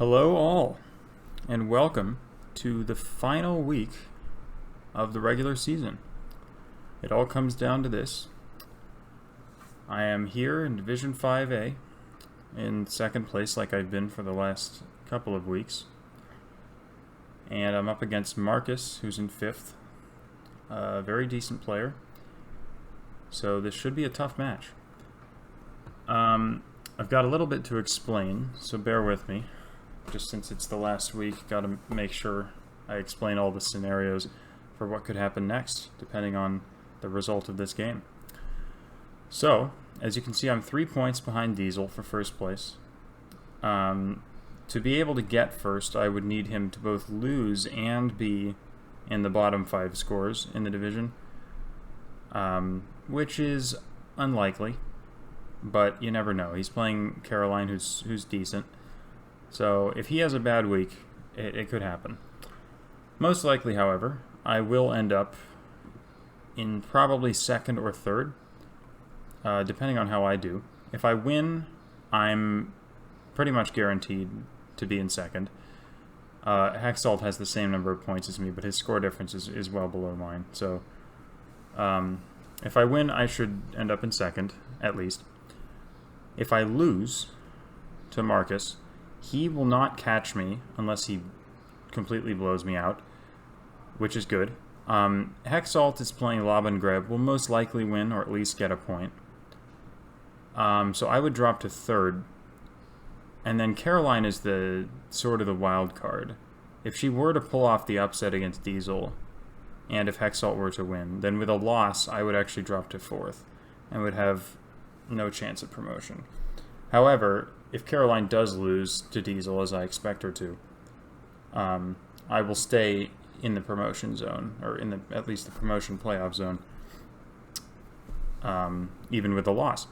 Hello all, and welcome to the final week of the regular season. It all comes down to this. I am here in Division 5A, in second place like I've been for the last couple of weeks. And I'm up against Marcus, who's in 5th. A very decent player. So this should be a tough match. I've got a little bit to explain, so bear with me. Just since it's the last week, got to make sure I explain all the scenarios for what could happen next, depending on the result of this game. So, as you can see, I'm 3 points behind Diesel for first place. To be able to get first, I would need him to both lose and be in the bottom 5 scores in the division, which is unlikely, but you never know. He's playing Caroline, who's decent. So if he has a bad week, it could happen. Most likely, however, I will end up in probably 2nd or 3rd, depending on how I do. If I win, I'm pretty much guaranteed to be in 2nd. Hexalt has the same number of points as me, but his score difference is well below mine. So if I win, I should end up in 2nd, at least. If I lose to Marcus, he will not catch me unless he completely blows me out, which is good. Hexalt is playing Labengreb, will most likely win or at least get a point. So I would drop to 3rd. And then Caroline is the sort of the wild card. If she were to pull off the upset against Diesel, and if Hexalt were to win, then with a loss, I would actually drop to 4th and would have no chance of promotion. However, if Caroline does lose to Diesel, as I expect her to, I will stay in the promotion zone, or in at least the promotion playoff zone, even with a loss.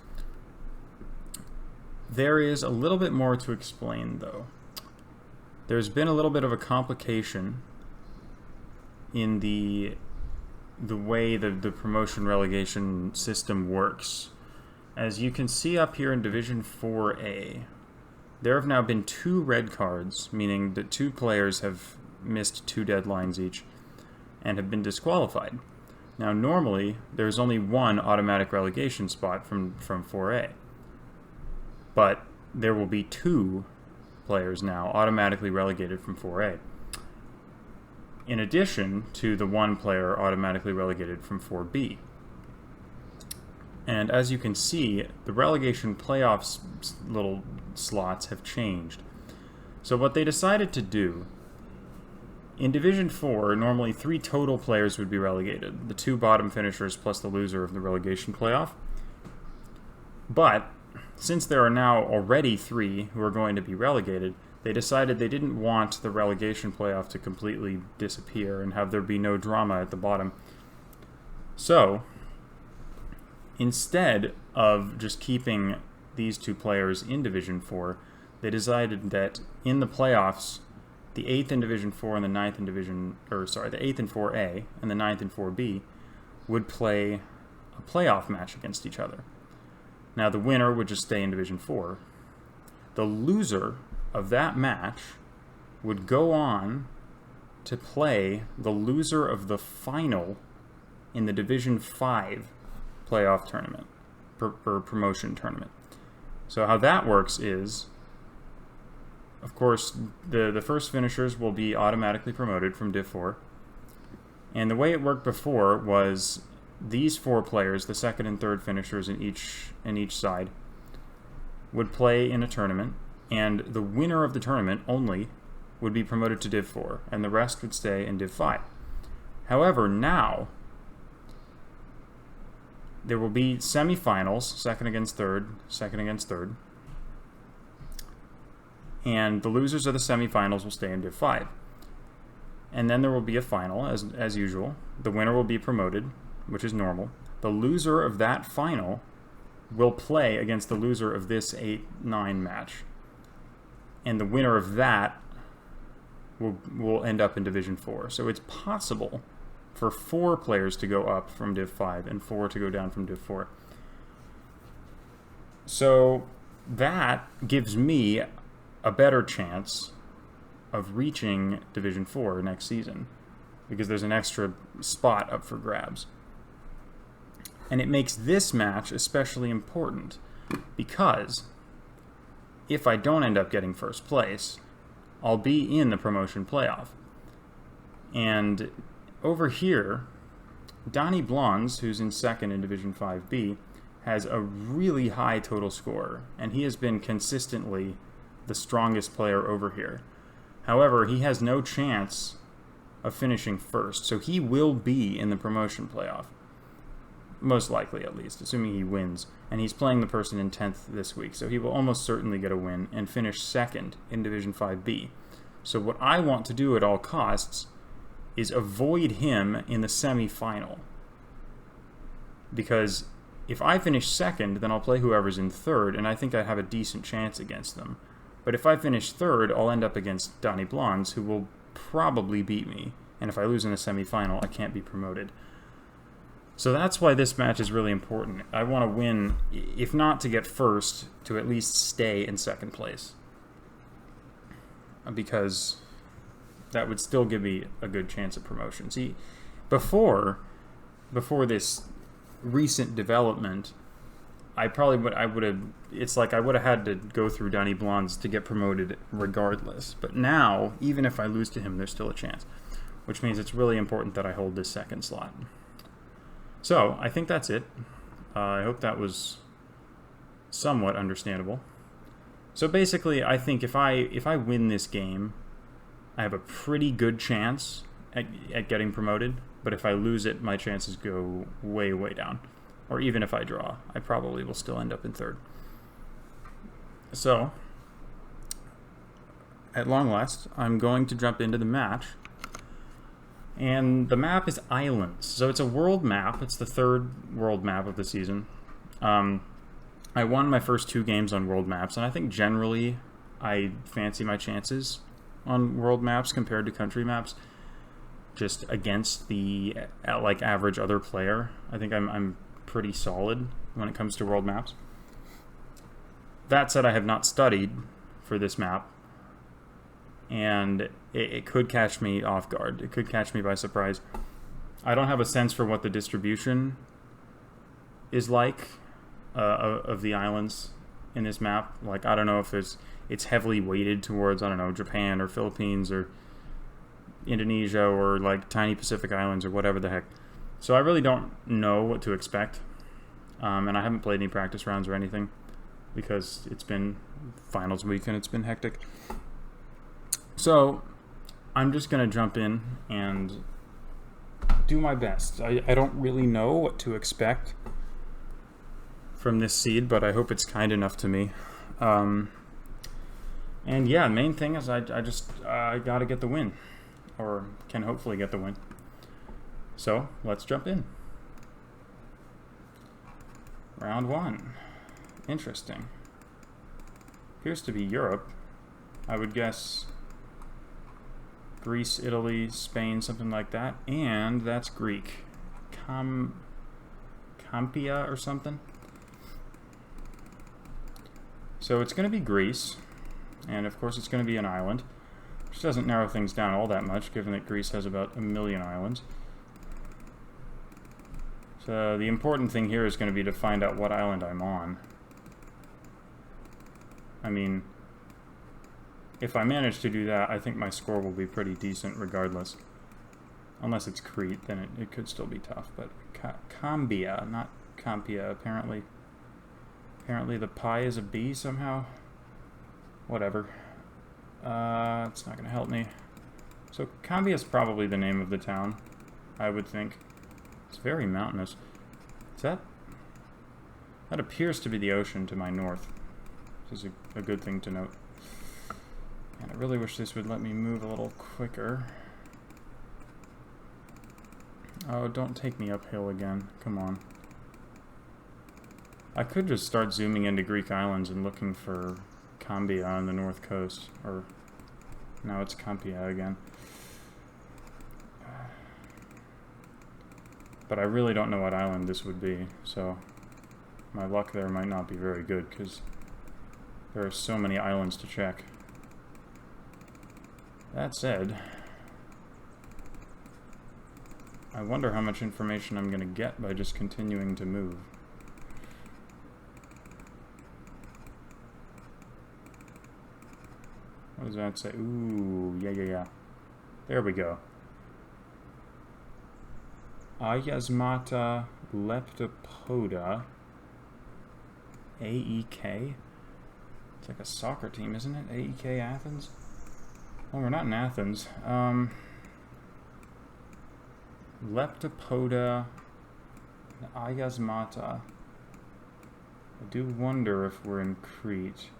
There is a little bit more to explain, though. There's been a little bit of a complication in the way the promotion relegation system works. As you can see up here in Division 4A, there have now been 2 red cards, meaning that 2 players have missed 2 deadlines each and have been disqualified. Now, normally, there's only 1 automatic relegation spot from 4A. But there will be 2 players now automatically relegated from 4A, in addition to the 1 player automatically relegated from 4B. And as you can see, the relegation playoffs little slots have changed. So what they decided to do, in Division 4, normally 3 total players would be relegated, the 2 bottom finishers plus the loser of the relegation playoff. But since there are now already 3 who are going to be relegated, they decided they didn't want the relegation playoff to completely disappear and have there be no drama at the bottom. So, instead of just keeping these 2 players in Division 4, they decided that in the playoffs, the 8th in Division 4 and the 9th in Division, the 8th in 4A and the 9th in 4B would play a playoff match against each other. Now, the winner would just stay in Division 4. The loser of that match would go on to play the loser of the final in the Division 5 playoff tournament, or promotion tournament. So how that works is, of course, the first finishers will be automatically promoted from Div 4. And the way it worked before was these 4 players, the 2nd and 3rd finishers in each side, would play in a tournament, and the winner of the tournament only would be promoted to Div 4, and the rest would stay in Div 5. However, now there will be semifinals, 2nd against 3rd, 2nd against 3rd, and the losers of the semifinals will stay in Div 5. And then there will be a final, as usual. The winner will be promoted, which is normal. The loser of that final will play against the loser of this 8-9 match. And the winner of that will end up in Division 4. So it's possible for 4 players to go up from Div 5 and 4 to go down from Div 4. So that gives me a better chance of reaching Division 4 next season, because there's an extra spot up for grabs. And it makes this match especially important, because if I don't end up getting first place, I'll be in the promotion playoff. And over here, Donnie Blondes, who's in second in Division 5B, has a really high total score, and he has been consistently the strongest player over here. However, he has no chance of finishing first, so he will be in the promotion playoff. Most likely, at least, assuming he wins. And he's playing the person in 10th this week, so he will almost certainly get a win and finish second in Division 5B. So what I want to do at all costs is avoid him in the semi-final. Because if I finish second, then I'll play whoever's in third, and I think I have a decent chance against them. But if I finish third, I'll end up against Donnie Blondes, who will probably beat me. And if I lose in the semi-final, I can't be promoted. So that's why this match is really important. I want to win, if not to get first, to at least stay in second place. Because that would still give me a good chance of promotion. See, before this recent development, I would have had to go through Donnie Blondes to get promoted regardless. But now, even if I lose to him, there's still a chance. Which means it's really important that I hold this second slot. So, I think that's it. I hope that was somewhat understandable. So basically, I think if I win this game, I have a pretty good chance at getting promoted. But if I lose it, my chances go way, way down. Or even if I draw, I probably will still end up in third. So, at long last, I'm going to jump into the match. And the map is Islands. So it's a world map. It's the third world map of the season. I won my first 2 games on world maps, and I think generally I fancy my chances on world maps compared to country maps, just against the average other player. I think I'm pretty solid when it comes to world maps. That said, I have not studied for this map, and it could catch me off guard. It could catch me by surprise. I don't have a sense for what the distribution is like of the islands in this map. Like, I don't know if it's heavily weighted towards, I don't know, Japan or Philippines or Indonesia or like tiny Pacific islands or whatever the heck. So I really don't know what to expect. And I haven't played any practice rounds or anything because it's been finals week and it's been hectic. So I'm just going to jump in and do my best. I don't really know what to expect from this seed, but I hope it's kind enough to me. And yeah, main thing is I got to get the win, or can hopefully get the win. So let's jump in. Round 1. Interesting. Appears to be Europe. I would guess Greece, Italy, Spain, something like that. And that's Greek. Campia or something. So it's going to be Greece. And of course it's going to be an island. Which doesn't narrow things down all that much, given that Greece has about 1 million islands. So the important thing here is going to be to find out what island I'm on. I mean, if I manage to do that, I think my score will be pretty decent regardless. Unless it's Crete, then it could still be tough. But Cambia, not Campia, apparently. Apparently the pi is a B somehow. Whatever. It's not going to help me. So Cambia is probably the name of the town, I would think. It's very mountainous. Is that appears to be the ocean to my north. This is a good thing to note. And I really wish this would let me move a little quicker. Oh, don't take me uphill again. Come on. I could just start zooming into Greek islands and looking for Cambia on the north coast. Or, now it's Campia again. But I really don't know what island this would be, so my luck there might not be very good, because there are so many islands to check. That said, I wonder how much information I'm going to get by just continuing to move. What does that say? Ooh, yeah. There we go. Ayasmata Leptopoda. AEK? It's like a soccer team, isn't it? AEK Athens? Well, we're not in Athens. Leptopoda Ayasmata. I do wonder if we're in Crete.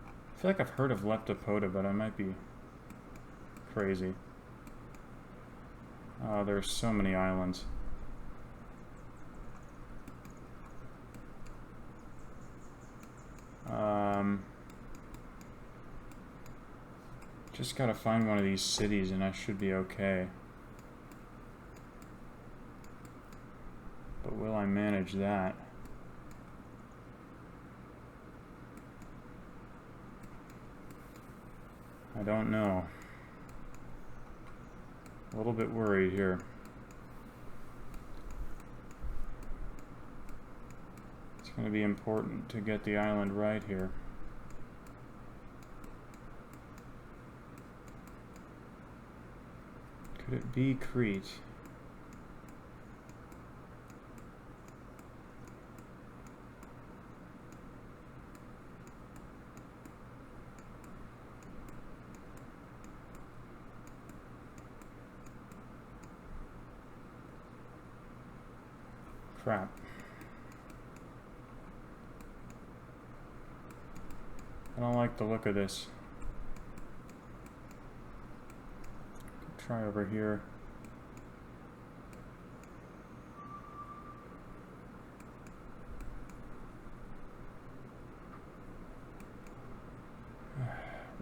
I feel like I've heard of Leptopoda, but I might be crazy. Oh, there's so many islands. Just gotta find one of these cities and I should be okay. But will I manage that? I don't know. A little bit worried here. It's going to be important to get the island right here. Could it be Crete? Crap. I don't like the look of this. Try over here.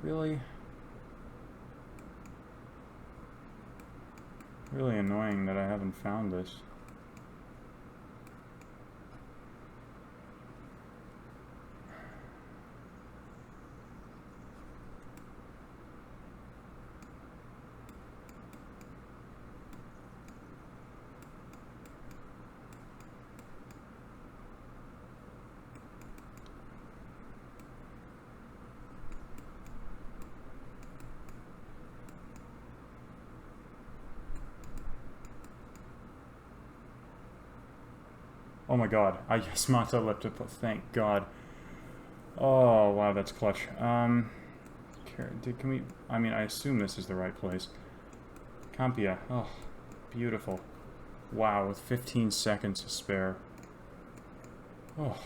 Really? Really annoying that I haven't found this. Oh my god, I just Mata Leptopoda, thank god. Oh wow, that's clutch. Can we, I mean, I assume this is the right place. Campia, oh, beautiful. Wow, with 15 seconds to spare. Oh,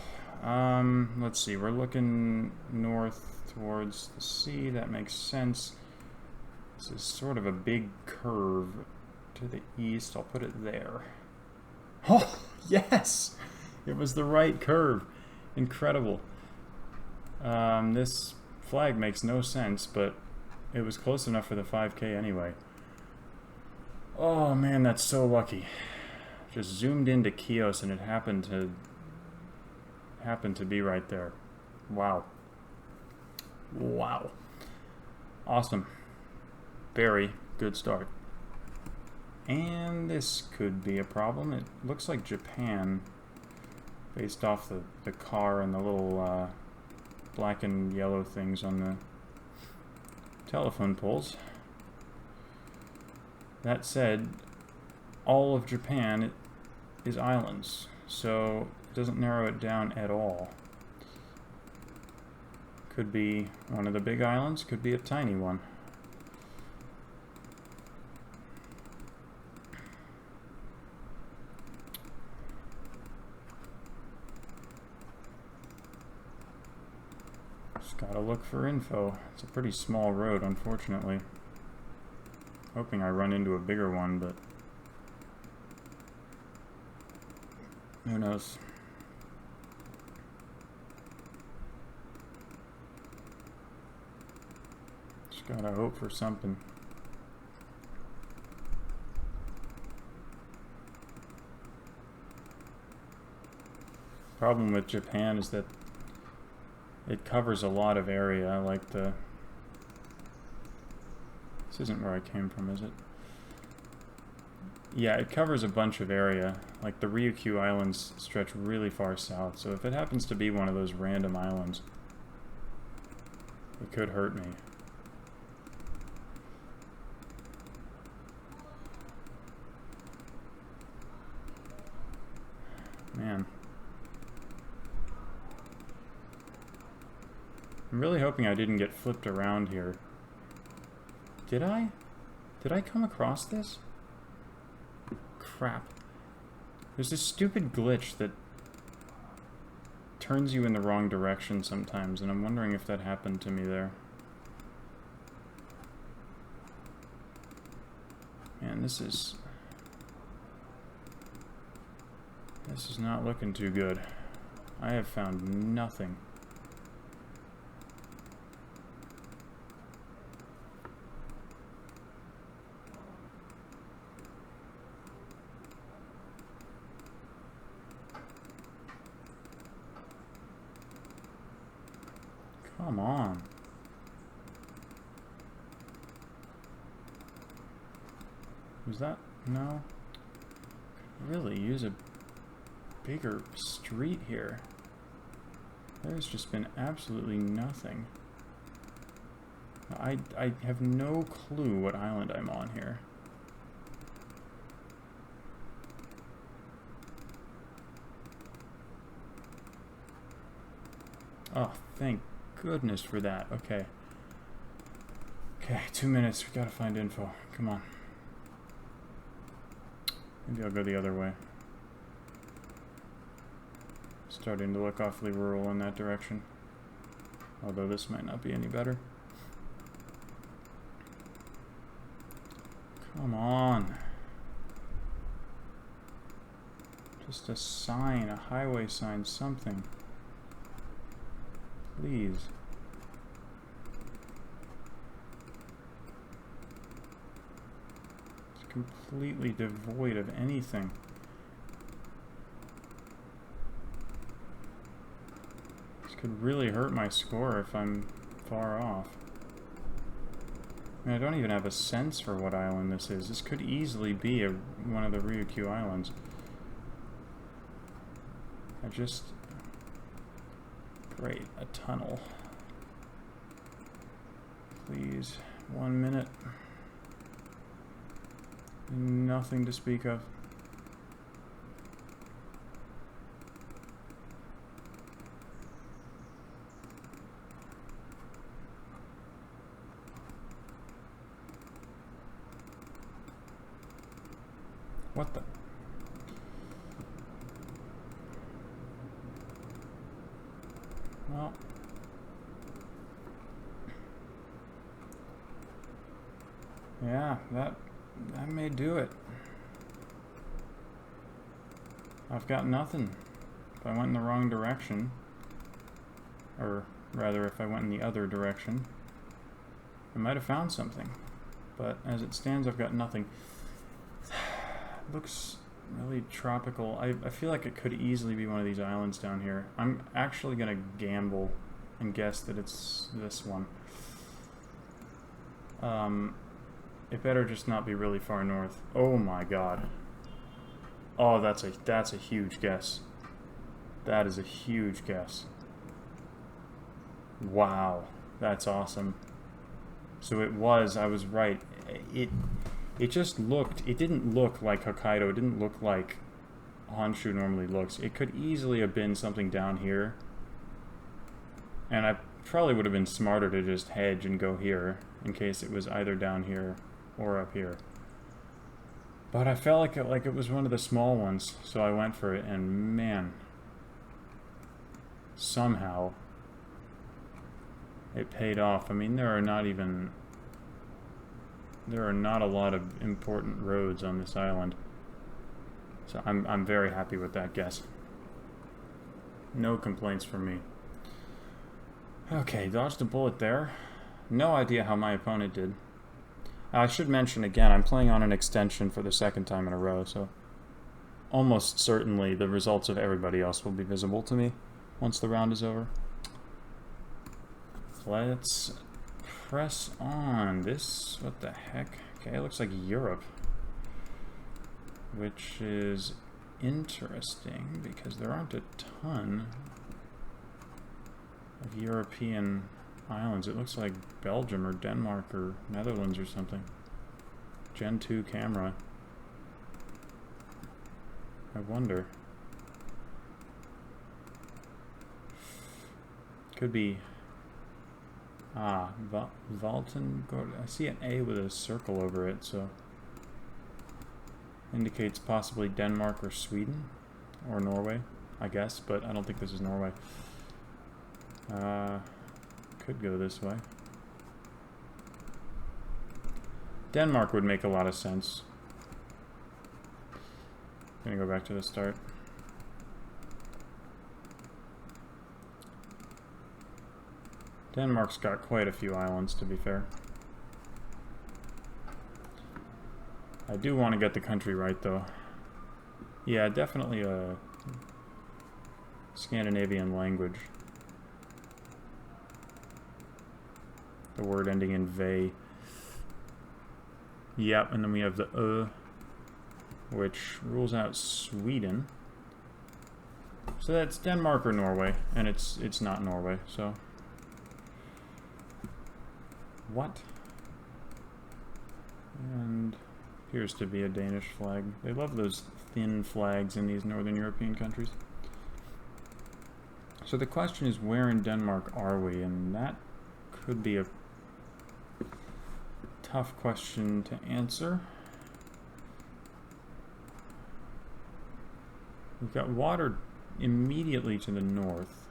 let's see, we're looking north towards the sea, that makes sense. This is sort of a big curve to the east, I'll put it there. Oh, yes! It was the right curve. Incredible. This flag makes no sense, but it was close enough for the 5K anyway. Oh man, that's so lucky. Just zoomed into Chios and it happened to be right there. Wow. Wow. Awesome. Very good start. And this could be a problem. It looks like Japan, based off the car and the little black and yellow things on the telephone poles. That said, all of Japan is islands, so it doesn't narrow it down at all. Could be one of the big islands, could be a tiny one. Gotta look for info. It's a pretty small road, unfortunately. Hoping I run into a bigger one, but who knows. Just gotta hope for something. Problem with Japan is that it covers a lot of area, like the This isn't where I came from, is it? Yeah, it covers a bunch of area. Like, the Ryukyu Islands stretch really far south, so if it happens to be one of those random islands, it could hurt me. Man. I'm really hoping I didn't get flipped around here. Did I? Did I come across this? Crap. There's this stupid glitch that turns you in the wrong direction sometimes, and I'm wondering if that happened to me there. Man, this is not looking too good. I have found nothing. Come on. Was that? No. Could really use a bigger street here. There's just been absolutely nothing. I have no clue what island I'm on here. Oh, thank goodness for that. Okay. Okay, 2 minutes. We gotta find info. Come on. Maybe I'll go the other way. Starting to look awfully rural in that direction. Although this might not be any better. Come on. Just a sign, a highway sign, something. Please. It's completely devoid of anything. This could really hurt my score if I'm far off. I mean, I don't even have a sense for what island this is. This could easily be one of the Ryukyu Islands. Great, a tunnel. Please, 1 minute. Nothing to speak of. What the? Well, yeah, that may do it. I've got nothing. If I went in the wrong direction, or rather if I went in the other direction, I might have found something. But as it stands, I've got nothing. Looks really tropical. I feel like it could easily be one of these islands down here. I'm actually gonna gamble and guess that it's this one. It better just not be really far north. Oh my god. Oh, that's a huge guess. That is a huge guess. Wow, that's awesome. So I was right. It just looked, it didn't look like Hokkaido, it didn't look like Honshu normally looks. It could easily have been something down here. And I probably would have been smarter to just hedge and go here, in case it was either down here or up here. But I felt like it was one of the small ones, so I went for it, and man, somehow it paid off. I mean, there are not a lot of important roads on this island. So I'm very happy with that guess. No complaints from me. Okay, dodged a bullet there. No idea how my opponent did. I should mention again, I'm playing on an extension for the second time in a row, so almost certainly the results of everybody else will be visible to me once the round is over. Let's press on. This, what the heck? Okay, it looks like Europe, which is interesting because there aren't a ton of European islands. It looks like Belgium or Denmark or Netherlands or something. Gen 2 camera. I wonder. Could be... Valten... I see an A with a circle over it, so... indicates possibly Denmark or Sweden. Or Norway, I guess, but I don't think this is Norway. Could go this way. Denmark would make a lot of sense. I'm gonna go back to the start. Denmark's got quite a few islands, to be fair. I do want to get the country right, though. Yeah, definitely a Scandinavian language. The word ending in "ve." Yep, and then we have the which rules out Sweden. So that's Denmark or Norway, and it's not Norway, so... What? And appears to be a Danish flag. They love those thin flags in these Northern European countries. So the question is, where in Denmark are we? And that could be a tough question to answer. We've got water immediately to the north,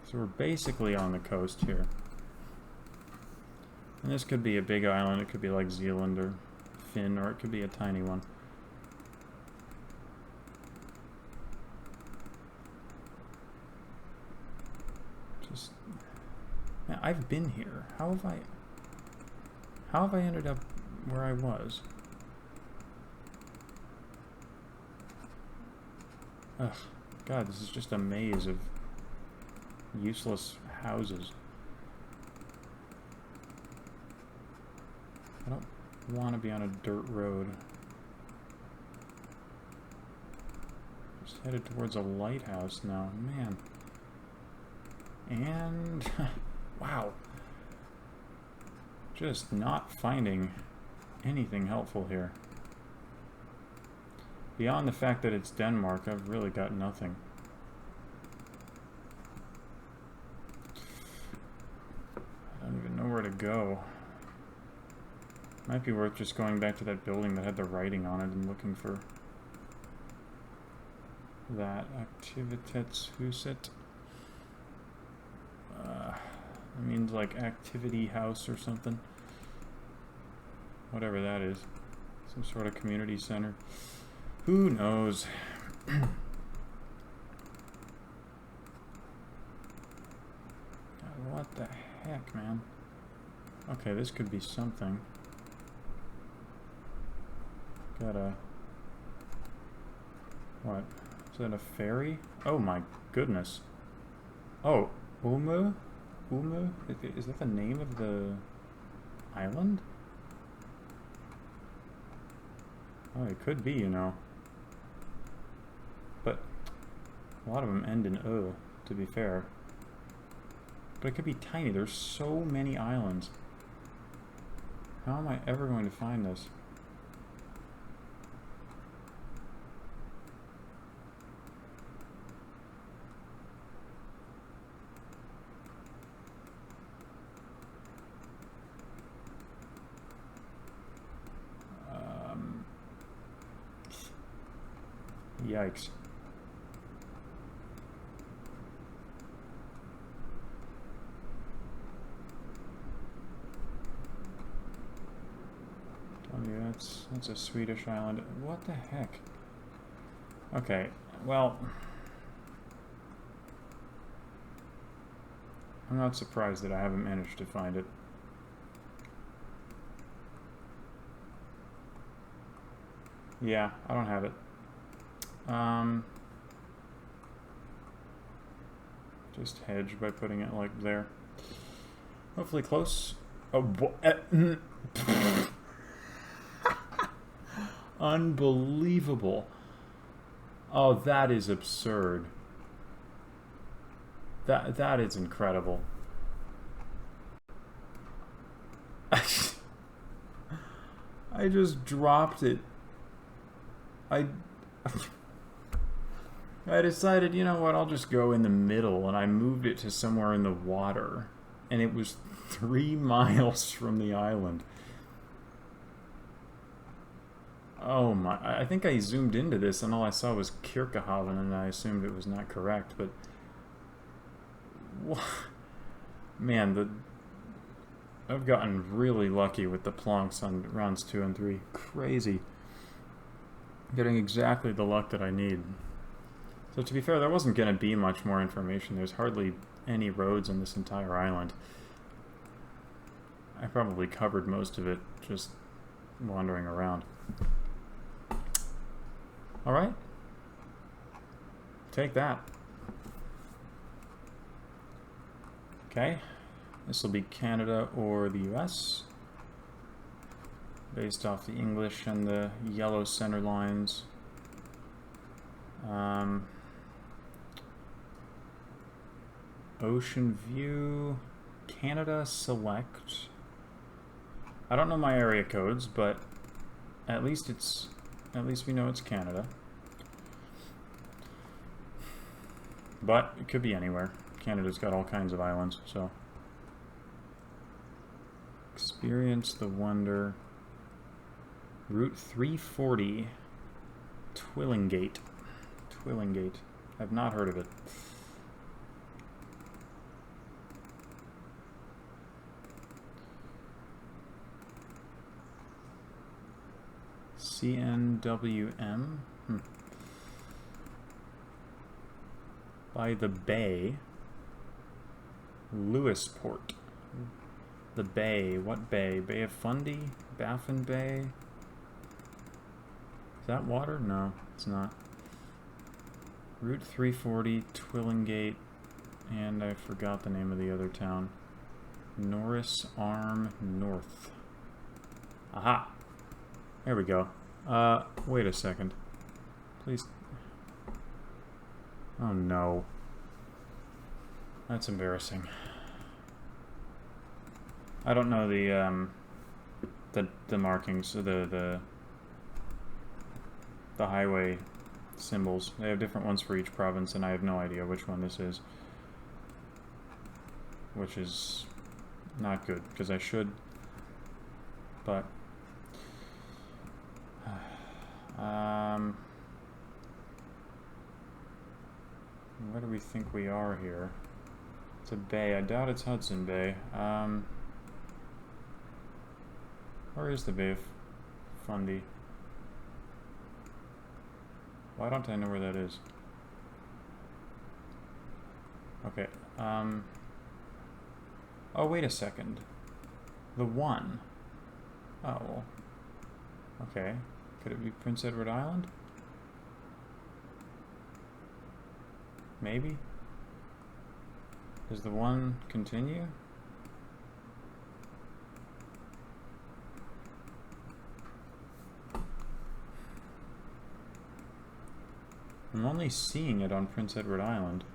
so we're basically on the coast here. And this could be a big island, it could be like Zealand or Finn, or it could be a tiny one. Just... Man, I've been here. How have I ended up where I was? Ugh. God, this is just a maze of useless houses. I don't want to be on a dirt road. Just headed towards a lighthouse now. Man. And... wow. Just not finding anything helpful here. Beyond the fact that it's Denmark, I've really got nothing. I don't even know where to go. Might be worth just going back to that building that had the writing on it and looking for that. Aktivitetshuset. It means like activity house or something. Whatever that is. Some sort of community center. Who knows? God, what the heck, man? Okay, this could be something. Got a... what? Is that a ferry? Oh my goodness. Oh, Umu? Umu? Is that the name of the island? Oh, it could be, you know. But a lot of them end in to be fair. But it could be tiny. There's so many islands. How am I ever going to find this? Yikes. Oh yeah, that's a Swedish island. What the heck? Okay, well, I'm not surprised that I haven't managed to find it. Yeah, I don't have it. Just hedge by putting it like there. Hopefully close. Unbelievable. Oh, that is absurd. That is incredible. I just dropped it. I decided, you know what, I'll just go in the middle, and I moved it to somewhere in the water. And it was 3 miles from the island. Oh my, I think I zoomed into this and all I saw was Kirkehaven and I assumed it was not correct, but... Man, I've gotten really lucky with the plonks on rounds 2 and 3. Crazy. Getting exactly the luck that I need. So to be fair, there wasn't going to be much more information. There's hardly any roads on this entire island. I probably covered most of it just wandering around. Alright. Take that. Okay. This will be Canada or the US. Based off the English and the yellow center lines. Ocean view. Canada select. I don't know my area codes, but at least we know it's Canada. But it could be anywhere. Canada's got all kinds of islands, so. Experience the wonder. Route 340. Twillingate. Twillingate. I've not heard of it. CNWM. By the bay. Lewisport. The bay. What bay? Bay of Fundy? Baffin Bay? Is that water? No, it's not. Route 340, Twillingate, and I forgot the name of the other town. Norris Arm North. Aha! There we go. Wait a second. Please. Oh no. That's embarrassing. I don't know the markings, the highway symbols. They have different ones for each province, and I have no idea which one this is. Which is not good, because I should, but... where do we think we are here? It's a bay. I doubt it's Hudson Bay. Where is the Bay of Fundy? Why don't I know where that is? Okay, oh, wait a second. The one. Oh, well. Okay. Could it be Prince Edward Island? Maybe? Does the one continue? I'm only seeing it on Prince Edward Island.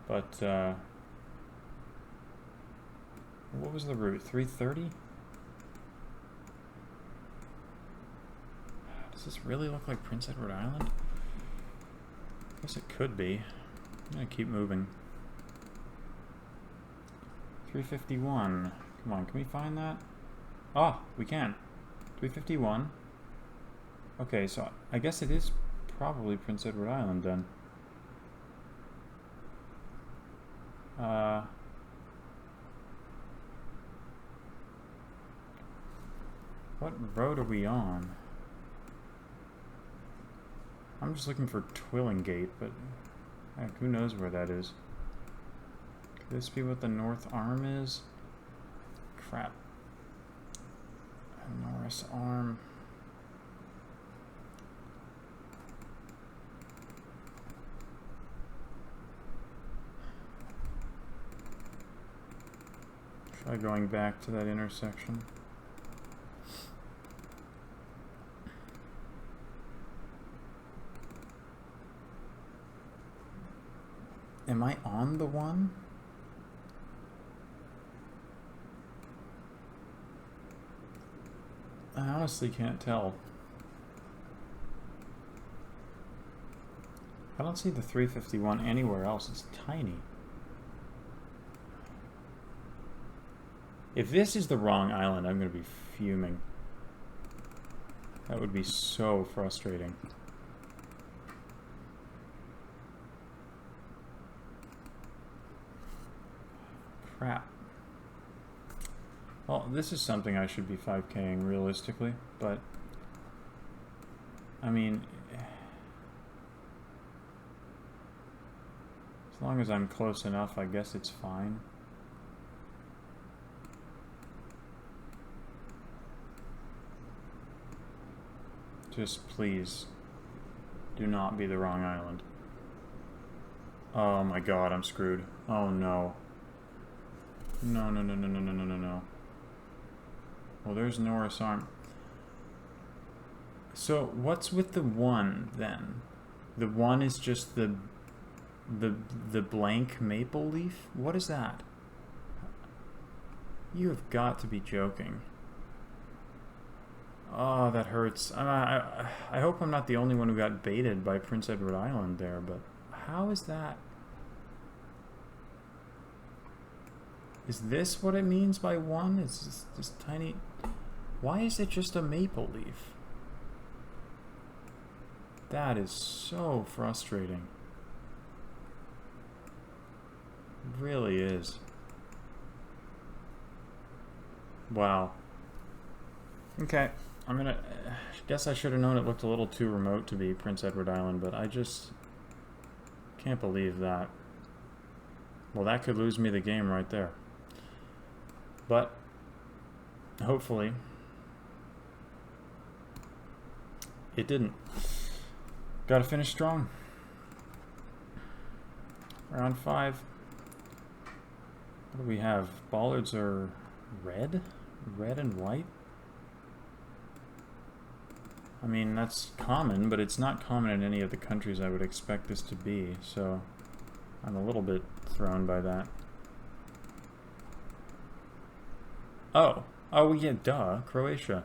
But, what was the route? 330? Does this really look like Prince Edward Island? I guess it could be. I'm gonna keep moving. 351. Come on, can we find that? Ah, we can. 351. Okay, so I guess it is probably Prince Edward Island then. What road are we on? I'm just looking for Twillingate, but heck, who knows where that is? Could this be what the North Arm is? Crap. Norris Arm. Try going back to that intersection. Am I on the one? I honestly can't tell. I don't see the 351 anywhere else. It's tiny. If this is the wrong island, I'm going to be fuming. That would be so frustrating. Crap. Well, this is something I should be 5K'ing realistically, but I mean, as long as I'm close enough, I guess it's fine. Just please do not be the wrong island. Oh my god, I'm screwed. Oh no. No, no, no, no, no, no, no, no, no. Well, there's Norris Arm. So, what's with the one, then? The one is just the blank maple leaf? What is that? You have got to be joking. Oh, that hurts. I hope I'm not the only one who got baited by Prince Edward Island there, but how is that? Is this what it means by one? It's this tiny... Why is it just a maple leaf? That is so frustrating. It really is. Wow. Okay. I'm gonna... guess I should have known it looked a little too remote to be Prince Edward Island, but I just can't believe that. Well, that could lose me the game right there. But hopefully it didn't. Gotta finish strong. Round 5. What do we have? Bollards are red? Red and white? I mean, that's common, but it's not common in any of the countries I would expect this to be, so I'm a little bit thrown by that. Oh. Oh, yeah, duh. Croatia.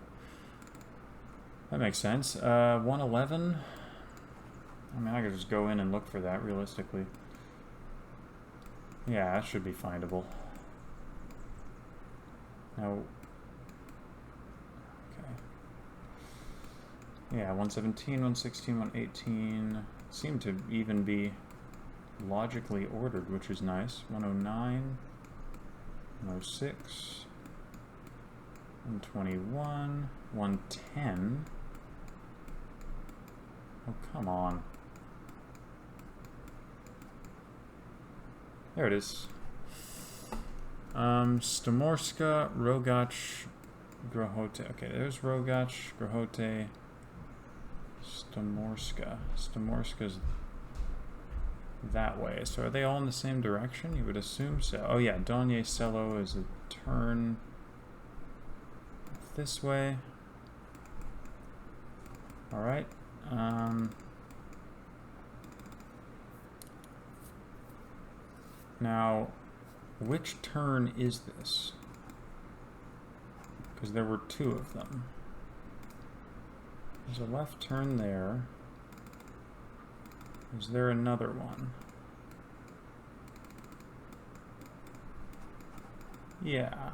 That makes sense. 111? I mean, I could just go in and look for that, realistically. Yeah, that should be findable. Now... Okay. Yeah, 117, 116, 118... seem to even be logically ordered, which is nice. 109... 106... 121, 110. Oh, come on. There it is. Stomorska, Rogac, Grohote. Okay, there's Rogac, Grohote, Stomorska. Stomorska's that way. So are they all in the same direction? You would assume so. Oh yeah, Donje Selo is a turn this way. Alright. Now, which turn is this? Because there were two of them. There's a left turn there. Is there another one? Yeah.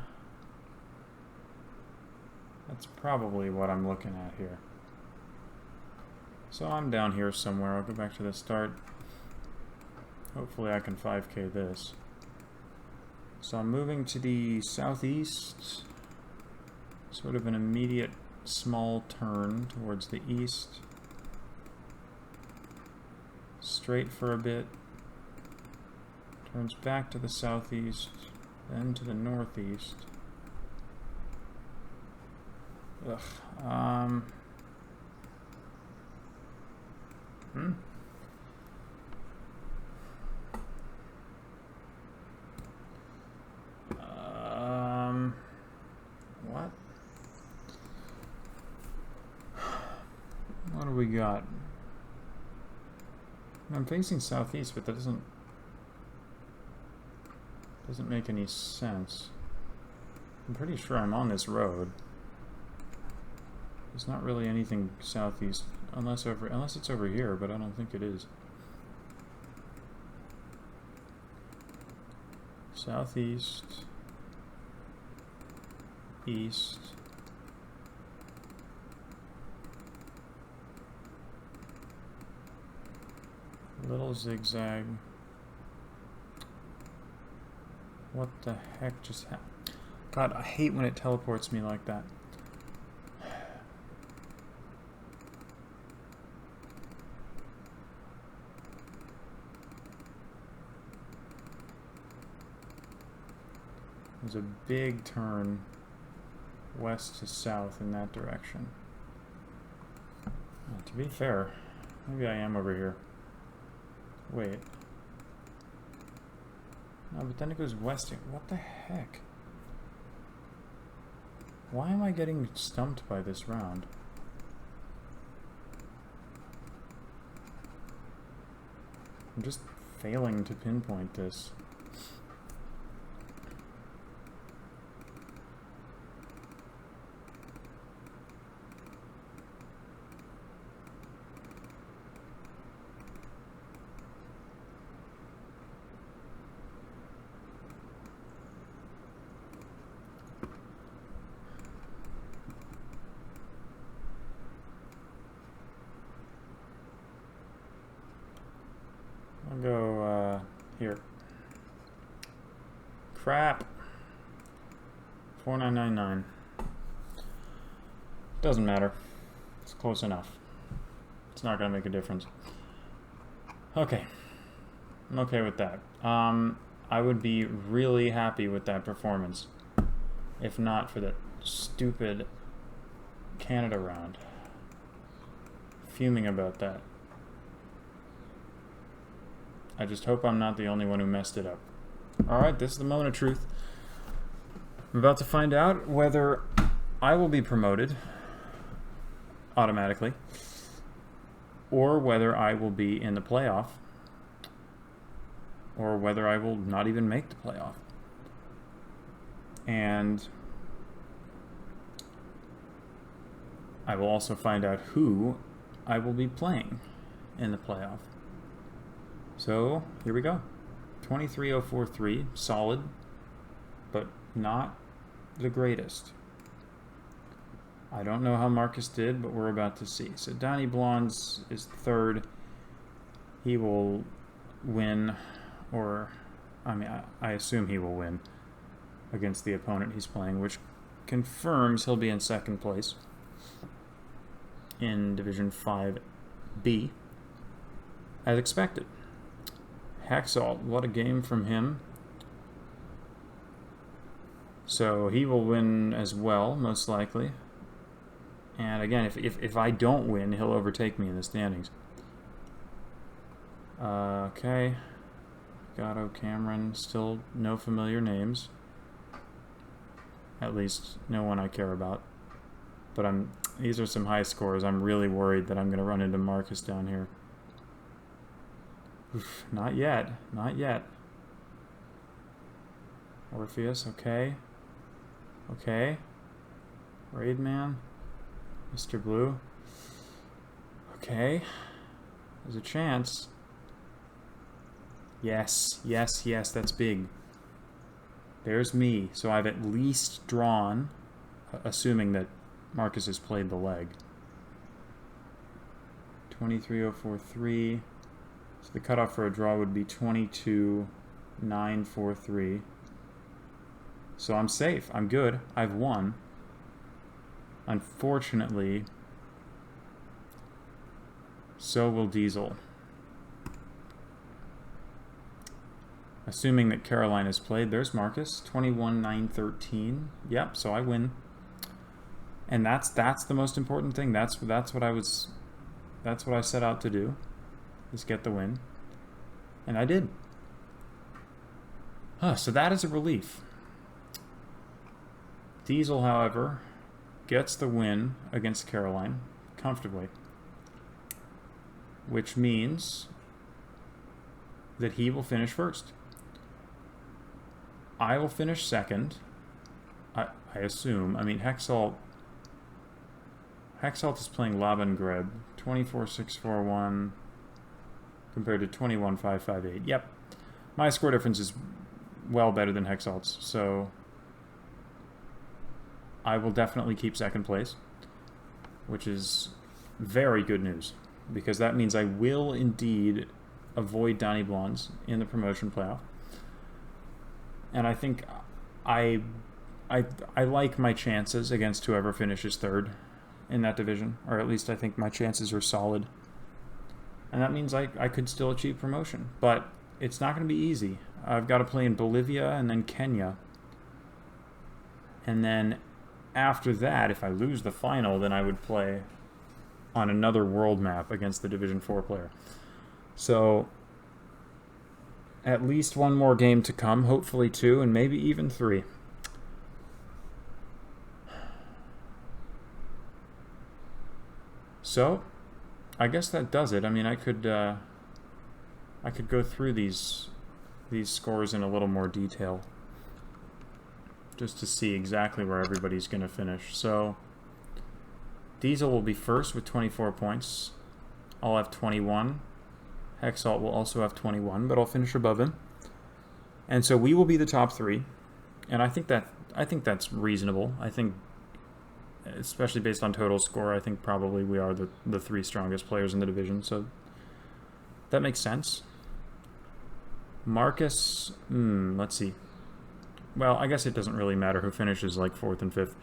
That's probably what I'm looking at here. So I'm down here somewhere. I'll go back to the start. Hopefully I can 5K this. So I'm moving to the southeast. Sort of an immediate small turn towards the east. Straight for a bit. Turns back to the southeast. Then to the northeast. Ugh. we got? I'm facing southeast, but that doesn't make any sense. I'm pretty sure I'm on this road. There's not really anything southeast, unless it's over here, but I don't think it is. Southeast, east, little zigzag. What the heck just happened? God, I hate when it teleports me like that. There's a big turn west to south in that direction. To be fair, maybe I am over here. Wait. No, but then it goes west here. What the heck? Why am I getting stumped by this round? I'm just failing to pinpoint this. I'll go here. Crap. 4999. Doesn't matter. It's close enough. It's not going to make a difference. Okay. I'm okay with that. I would be really happy with that performance if not for that stupid Canada round. Fuming about that. I just hope I'm not the only one who messed it up. Alright, this is the moment of truth. I'm about to find out whether I will be promoted automatically or whether I will be in the playoff or whether I will not even make the playoff. And I will also find out who I will be playing in the playoff. So, here we go. 23.043, solid, but not the greatest. I don't know how Marcus did, but we're about to see. So, Donnie Blondes is third. He will win, or, I mean, I assume he will win against the opponent he's playing, which confirms he'll be in second place in Division 5B, as expected. Hacksaw, what a game from him. So he will win as well, most likely. And again, if I don't win, he'll overtake me in the standings. Okay. Gatto, Cameron, still no familiar names. At least no one I care about. But these are some high scores. I'm really worried that I'm going to run into Marcus down here. Oof, not yet. Not yet. Orpheus, okay. Okay. Raidman. Mr. Blue. Okay. There's a chance. Yes, yes, yes, that's big. There's me. So I've at least drawn, assuming that Marcus has played the leg. 23.043. So the cutoff for a draw would be 22.943. So I'm safe. I'm good. I've won. Unfortunately, so will Diesel. Assuming that Caroline has played, there's Marcus. 21.913. Yep, so I win. And that's the most important thing. That's what I set out to do. Is get the win. And I did. So that is a relief. Diesel, however, gets the win against Caroline comfortably. which means that he will finish first. I will finish second. I assume. I mean, Hexalt is playing Labengreb. 24-6-4-1 compared to 21-5-5-8. Yep. My score difference is well better than Hexalt's, so I will definitely keep second place, which is very good news, because that means I will indeed avoid Donny Blondes in the promotion playoff. And I think I like my chances against whoever finishes third in that division, or at least I think my chances are solid. And that means I could still achieve promotion, but it's not going to be easy. I've got to play in Bolivia and then Kenya. And then after that, if I lose the final, then I would play on another world map against the Division 4 player. So at least one more game to come, hopefully 2, and maybe even 3. So I guess that does it. I mean, I could go through these scores in a little more detail just to see exactly where everybody's going to finish. So Diesel will be first with 24 points. I'll have 21. Hexalt will also have 21, but I'll finish above him. And so we will be the top 3. And I think that's reasonable. I think, especially based on total score, I think probably we are the 3 strongest players in the division. So that makes sense. Marcus, let's see. Well, I guess it doesn't really matter who finishes like 4th and 5th.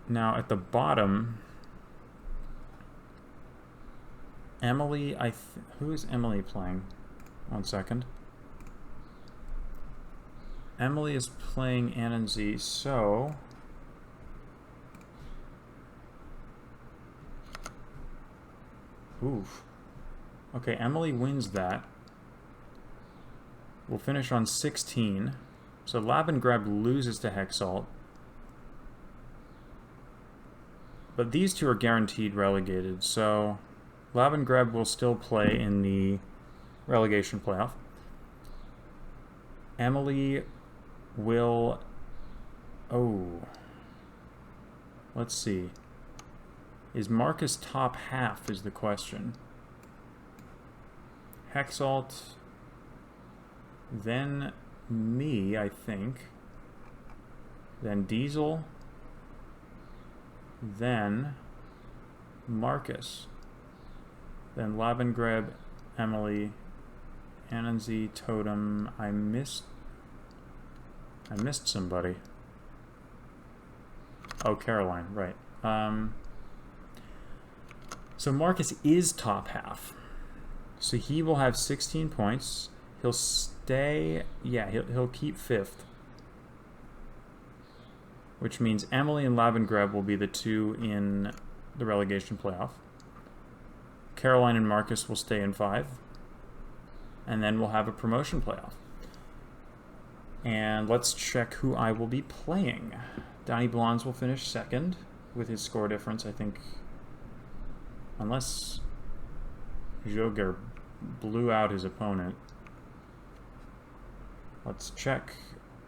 Now at the bottom, Emily, who is Emily playing? 1 second. Emily is playing Ananzi, so oof. Okay, Emily wins that. We'll finish on 16. So Labengreb loses to Hexalt. But these two are guaranteed relegated, so Labengreb will still play in the relegation playoff. Emily will... Oh. Let's see. Is Marcus top half is the question. Hexalt, then me, I think, then Diesel, then Marcus, then Labengreb, Emily, Ananzi, Totem. I missed somebody. Oh, Caroline, right. So Marcus is top half. So he will have 16 points. He'll stay... Yeah, he'll keep 5th. Which means Emily and Labengreb will be the 2 in the relegation playoff. Caroline and Marcus will stay in 5. And then we'll have a promotion playoff. And let's check who I will be playing. Donny Blondes will finish 2nd with his score difference, I think. Unless Joger blew out his opponent. Let's check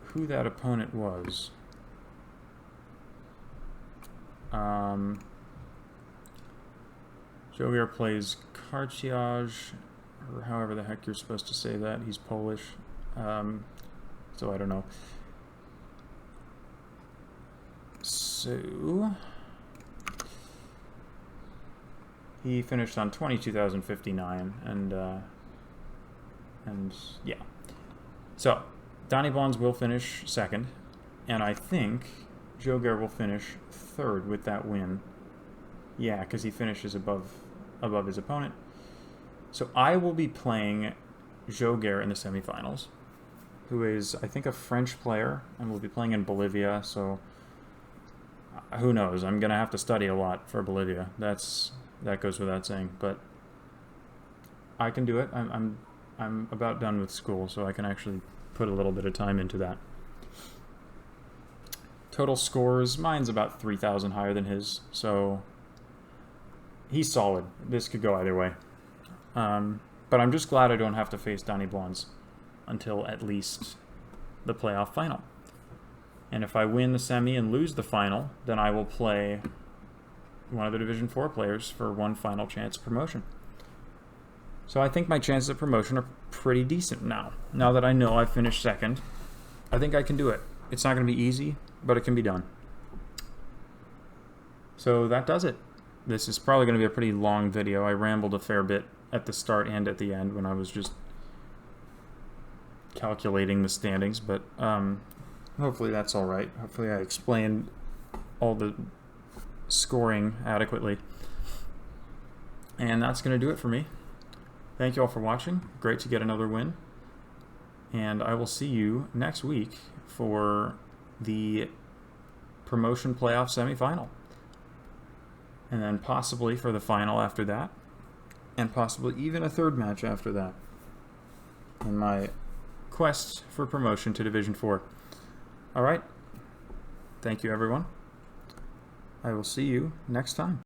who that opponent was. Joger plays Karciaj, or however the heck you're supposed to say that. He's Polish, so I don't know. So he finished on 22,059, and yeah. So Donny Blondes will finish 2nd, and I think Joger will finish 3rd with that win. Yeah, because he finishes above his opponent. So I will be playing Joger in the semifinals, who is, I think, a French player, and will be playing in Bolivia, so who knows? I'm going to have to study a lot for Bolivia. That goes without saying, but I can do it. I'm about done with school, so I can actually put a little bit of time into that. Total scores, mine's about 3,000 higher than his, so he's solid. This could go either way. But I'm just glad I don't have to face Donnie Blondes until at least the playoff final. And if I win the semi and lose the final, then I will play one of the Division 4 players for one final chance of promotion. So I think my chances of promotion are pretty decent now. Now that I know I've finished second, I think I can do it. It's not going to be easy, but it can be done. So that does it. This is probably going to be a pretty long video. I rambled a fair bit at the start and at the end when I was just calculating the standings, but hopefully that's all right. Hopefully I explained all the scoring adequately. And that's going to do it for me. Thank you all for watching. Great to get another win. And I will see you next week for the promotion playoff semifinal. And then possibly for the final after that. And possibly even a third match after that. In my quest for promotion to Division 4. Alright. Thank you, everyone. I will see you next time.